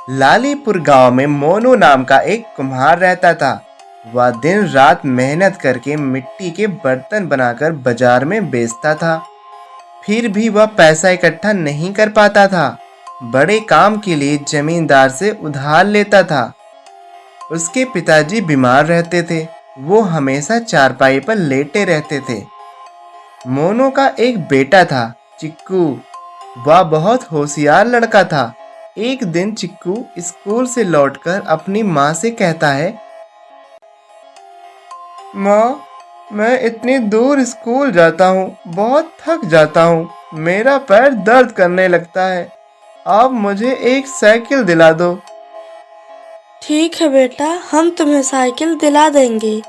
लालीपुर गांव में मोनू नाम का एक कुम्हार रहता था। वह दिन रात मेहनत करके मिट्टी के बर्तन बनाकर बाजार में बेचता था। फिर भी वह पैसा इकट्ठा नहीं कर पाता था। बड़े काम के लिए जमींदार से उधार लेता था। उसके पिताजी बीमार रहते थे। वो हमेशा चारपाई पर लेटे रहते थे। मोनू का एक बेटा था, चिक्कू। वह बहुत होशियार लड़का था। एक दिन चिक्कू स्कूल से लौटकर अपनी माँ से कहता है, माँ, मैं इतनी दूर स्कूल जाता हूँ, बहुत थक जाता हूँ। मेरा पैर दर्द करने लगता है। आप मुझे एक साइकिल दिला दो। ठीक है बेटा, हम तुम्हें साइकिल दिला देंगे,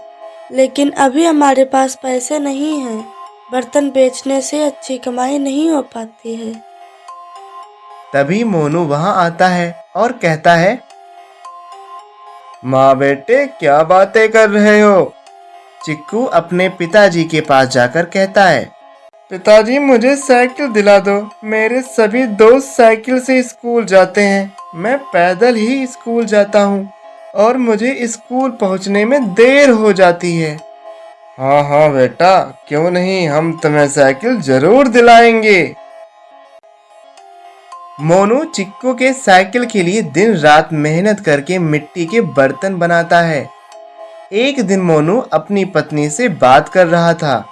लेकिन अभी हमारे पास पैसे नहीं हैं। बर्तन बेचने से अच्छी कमाई नहीं हो पाती है। तभी मोनू वहां आता है और कहता है, माँ बेटे, क्या बातें कर रहे हो? चिक्कू अपने पिताजी के पास जाकर कहता है, पिताजी, मुझे साइकिल दिला दो। मेरे सभी दोस्त साइकिल से स्कूल जाते हैं। मैं पैदल ही स्कूल जाता हूँ और मुझे स्कूल पहुँचने में देर हो जाती है। हाँ हाँ बेटा, क्यों नहीं, हम तुम्हें साइकिल जरूर दिलाएंगे। मोनू चिक्कू के साइकिल के लिए दिन रात मेहनत करके मिट्टी के बर्तन बनाता है। एक दिन मोनू अपनी पत्नी से बात कर रहा था।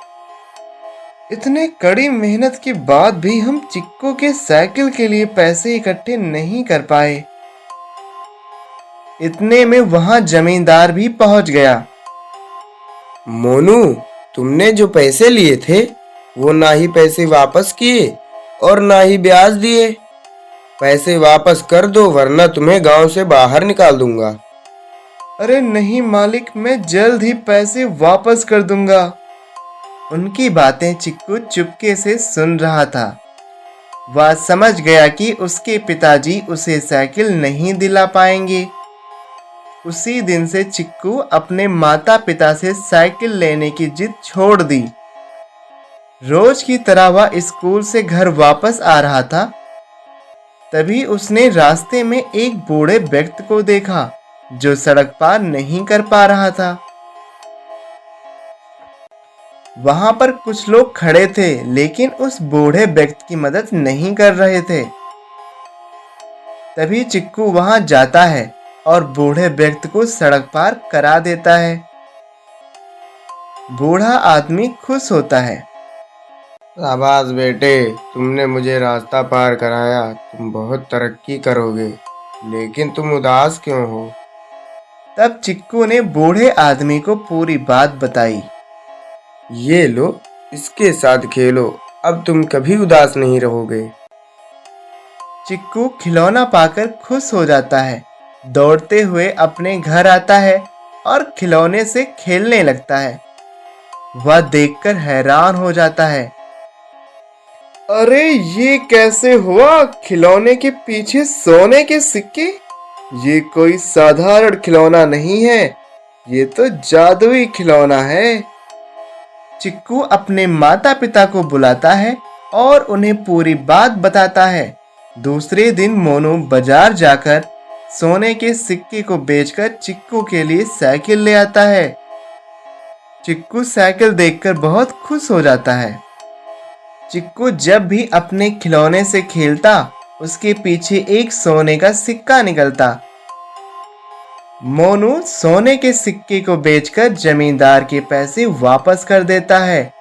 इतने कड़ी मेहनत के बाद भी हम चिक्कू के साइकिल के लिए पैसे इकट्ठे नहीं कर पाए। इतने में वहां जमींदार भी पहुंच गया। मोनू, तुमने जो पैसे लिए थे वो ना ही पैसे वापस किए और ना ही ब्याज दिए। पैसे वापस कर दो, वरना तुम्हें गांव से बाहर निकाल दूंगा। अरे नहीं मालिक, मैं जल्द ही पैसे वापस कर दूंगा। उनकी बातें चिक्कू चुपके से सुन रहा था। वह समझ गया कि उसके पिताजी उसे साइकिल नहीं दिला पाएंगे। उसी दिन से चिक्कू अपने माता पिता से साइकिल लेने की जिद छोड़ दी। रोज की तरह वह स्कूल से घर वापस आ रहा था। तभी उसने रास्ते में एक बूढ़े व्यक्ति को देखा जो सड़क पार नहीं कर पा रहा था। वहां पर कुछ लोग खड़े थे, लेकिन उस बूढ़े व्यक्ति की मदद नहीं कर रहे थे। तभी चिक्कू वहां जाता है और बूढ़े व्यक्ति को सड़क पार करा देता है। बूढ़ा आदमी खुश होता है। शाबाश बेटे, तुमने मुझे रास्ता पार कराया। तुम बहुत तरक्की करोगे, लेकिन तुम उदास क्यों हो? तब चिक्कू ने बूढ़े आदमी को पूरी बात बताई। ये लो, इसके साथ खेलो, अब तुम कभी उदास नहीं रहोगे। चिक्कू खिलौना पाकर खुश हो जाता है। दौड़ते हुए अपने घर आता है और खिलौने से खेलने लगता है। वह देखकर हैरान हो जाता है। अरे ये कैसे हुआ? खिलौने के पीछे सोने के सिक्के? ये कोई साधारण खिलौना नहीं है, ये तो जादुई खिलौना है। चिक्कू अपने माता पिता को बुलाता है और उन्हें पूरी बात बताता है। दूसरे दिन मोनू बाजार जाकर सोने के सिक्के को बेचकर चिक्कू के लिए साइकिल ले आता है। चिक्कू साइकिल देखकर बहुत खुश हो जाता है। चिक्कू जब भी अपने खिलौने से खेलता, उसके पीछे एक सोने का सिक्का निकलता। मोनू सोने के सिक्के को बेचकर जमींदार के पैसे वापस कर देता है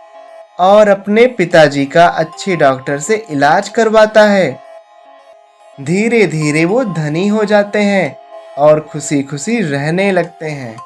और अपने पिताजी का अच्छे डॉक्टर से इलाज करवाता है। धीरे धीरे वो धनी हो जाते हैं और खुशी खुशी रहने लगते हैं।